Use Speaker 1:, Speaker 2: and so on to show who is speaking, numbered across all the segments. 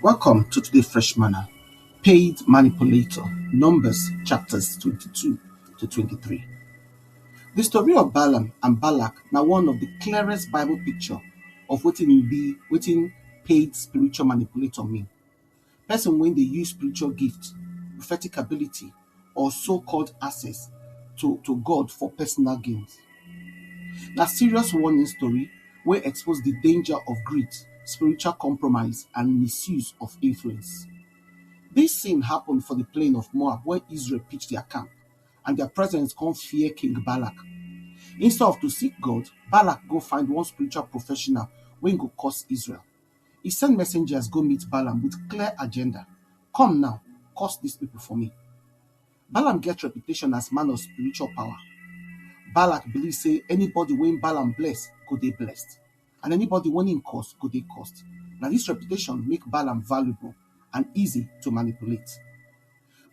Speaker 1: Welcome to today's Fresh Manna, Paid Manipulator, Numbers chapters 22 to 23. The story of Balaam and Balak now one of the clearest Bible picture of wetin paid spiritual manipulator mean. Person when they use spiritual gifts, prophetic ability, or so-called access to God for personal gains. Now serious warning story where expose the danger of greed, spiritual compromise, and misuse of influence. This scene happened for the plain of Moab where Israel pitched their camp, and their presidents come fear King Balak. Instead of to seek God, Balak go find one spiritual professional when go curse Israel. He sent messengers go meet Balaam with clear agenda. Come now, curse these people for me. Balaam get reputation as man of spiritual power. Balak believe say anybody when Balaam bless, go they blessed. And anybody when him curse, go they cursed. Now this reputation make Balaam valuable and easy to manipulate.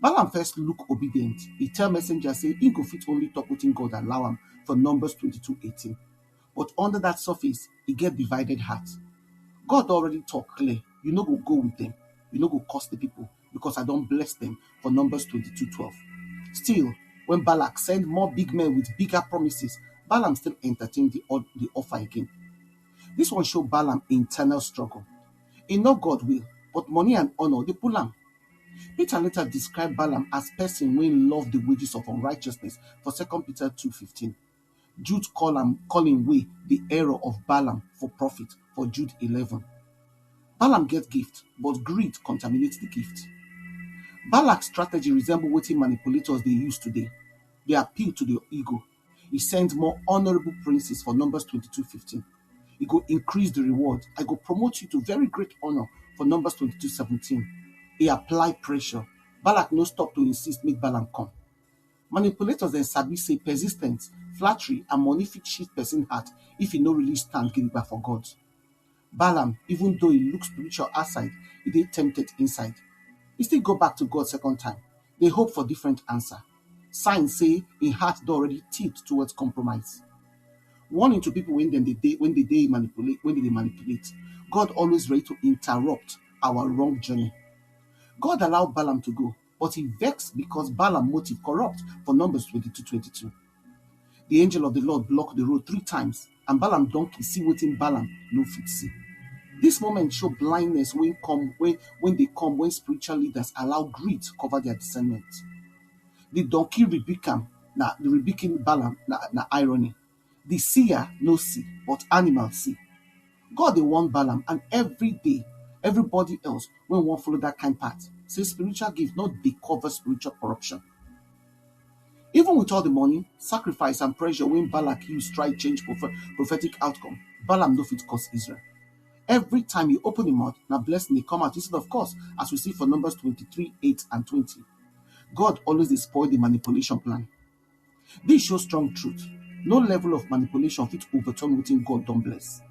Speaker 1: Balaam first look obedient. He tell messenger say he go fit only talk wetin God allow him for Numbers 22:18. But under that surface, he get divided heart. God already talk clear. You no go with them. You no go curse the people because I don't bless them for Numbers 22:12. Still, when Balak send more big men with bigger promises, Balaam still entertain the offer again. This one show Balaam internal struggle. He know God will, but money and honor they pull am. Peter later described Balaam as person when love the wages of unrighteousness for 2 Peter 2:15. Jude call him way the error of Balaam for profit for Jude 11. Balaam get gift, but greed contaminates the gift. Balak's strategy resemble wetin manipulators they use today. They appeal to the ego. He sends more honorable princes for Numbers 22:15. He go increase the reward. I go promote you to very great honor for Numbers 22:17. He apply pressure. Balak no stop to insist make Balaam come. Manipulators then sabi say persistence, flattery, and money fit shift person heart if he no really stand gidigba for God. Balaam, even though he looks spiritual outside, he dey tempted inside. He still go back to God second time. They hope for different answer. Signs say in heart don already tilt towards compromise. Warning to people when they manipulate. God always ready to interrupt our wrong journey. God allowed Balaam to go, but he vexed because Balaam motive corrupt for Numbers 22:22. The angel of the Lord blocked the road 3 times, and Balaam donkey see wetin Balaam no fit see. This moment show blindness when spiritual leaders allow greed to cover their discernment. The donkey rebuke am, the rebuking Balaam na irony. The seer no see, but animal see. God dey warn Balaam and every day, everybody else when wan follow that kind path, say spiritual gift not dey cover spiritual corruption. Even with all the money, sacrifice, and pressure when Balak use try change prophetic outcome, Balaam no fit curse Israel. Every time you open him mouth, now blessing they come out instead of course, as we see for Numbers 23:8 and 20. God always dey spoil the manipulation plan. This shows strong truth. No level of manipulation fit overturn wetin God don bless.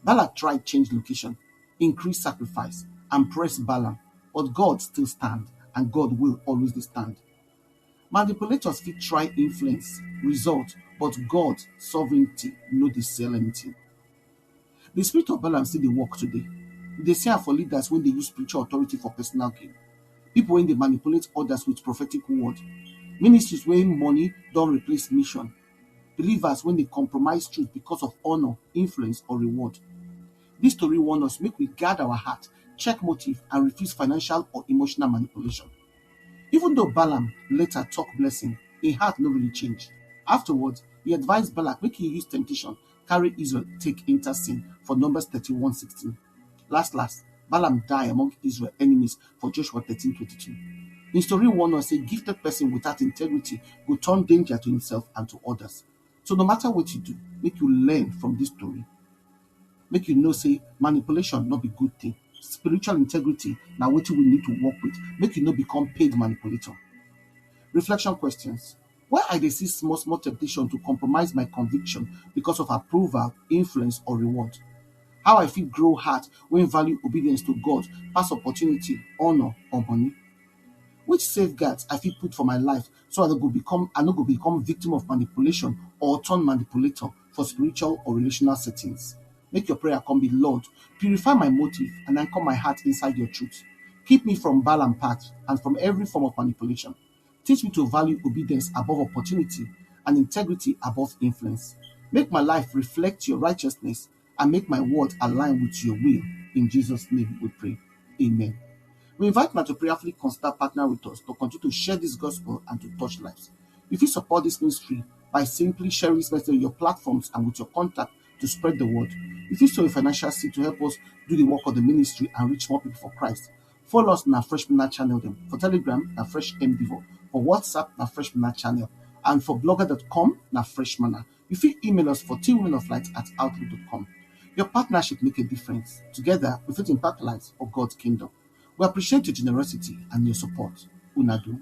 Speaker 1: Balak tried change location, increase sacrifice, and press Balaam, but God still stand, and God will always dey stand. Manipulators fit try influence, result, but God sovereignty no dey sell anything. The spirit of Balaam still dey work today. They say am for leaders when they use spiritual authority for personal gain. People when they manipulate others with prophetic word. Ministries when money don't replace mission. Believers when they compromise truth because of honor, influence, or reward. This story warns us make we guard our heart, check motive, and refuse financial or emotional manipulation. Even though Balaam later talk blessing, his heart no really change. Afterwards, he advised Balak make he use temptation, carry Israel take enter sin for Numbers 31:16. Last, Balaam die among Israel enemies for Joshua 13:22. In story warn us a gifted person without integrity will turn danger to himself and to others. So no matter what you do, make you learn from this story. Make you know say manipulation not be good thing. Spiritual integrity now what we need to work with. Make you not become paid manipulator. Reflection questions. Why I dey see small temptation to compromise my conviction because of approval, influence, or reward? How I fit grow heart when value obedience to God pass opportunity, honor, or money? Which safeguards I fit put for my life so I no go become victim of manipulation or turn manipulator for spiritual or relational settings? Make your prayer come be, Lord, purify my motive and anchor my heart inside your truth. Keep me from Balaam path and from every form of manipulation. Teach me to value obedience above opportunity and integrity above influence. Make my life reflect your righteousness and make my words align with your will. In Jesus' name we pray. Amen. We invite you to prayerfully consider partner with us to continue to share this gospel and to touch lives. If you support this ministry by simply sharing this message on your platforms and with your contact to spread the word, if you sow a financial seed to help us do the work of the ministry and reach more people for Christ, follow us on our Fresh Manna channel them. For Telegram, na Fresh MDivo. For WhatsApp, na Fresh Manna channel. And for blogger.com, na Fresh Manna. You can email us for teamwomenoflight@outlook.com. Your partnership make a difference. Together, we fit impact lives for God's kingdom. We appreciate your generosity and your support. Unadu.